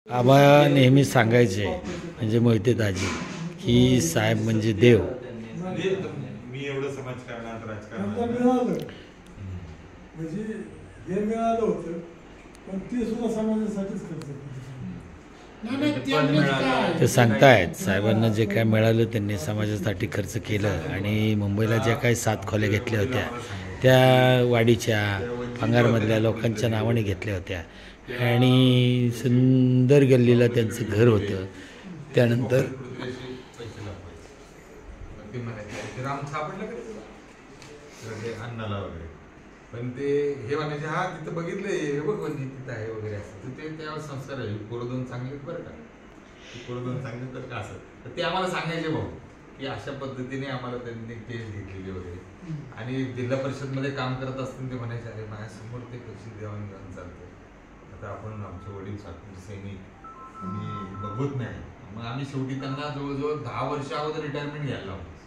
आबा नेहमी सांगायचे म्हणजे मोहिते दाजी की साहेब म्हणजे देव. मी एवढं समाजकारणात नंतर राजकारणात मिळालं म्हणजे हे मिळालं होतं पण ते सुद्धा समाजासाठीच खर्च केलं. ते सांगतायत साहेबांना जे काय मिळालं त्यांनी समाजासाठी खर्च केलं आणि मुंबईला ज्या काही 7 खोल्या घेतल्या होत्या त्या वाडीच्या अंगारमधल्या लोकांच्या नावाने घेतल्या होत्या आणि सुंदर गल्लीला त्यांचं घर होतं. त्यानंतर राम सापडलं का तुला अन्नाला वगैरे पण ते हे म्हणायचे हा तिथं बघितलंय हे बघ म्हणजे तिथं आहे वगैरे असं तर ते त्यावर संस्कार आहे कोरदोन चांगले बरं का कोरदोन चांगले तर का असं तर ते आम्हाला सांगायचे भाऊ की अशा पद्धतीने आम्हाला त्यांनी टेस्ट घेतलेली वगैरे आणि जिल्हा परिषदमध्ये काम करत असताना ते म्हणायचे अरे माझ्यासमोर ते कशी देवाणघेवाण चालतं आता आपण आमचे वडील स्वातंत्र्य सैनिक मी बघत नाही मग आम्ही शेवटी त्यांना जवळजवळ 10 वर्ष अगोदर रिटायरमेंट घ्यायला लावतो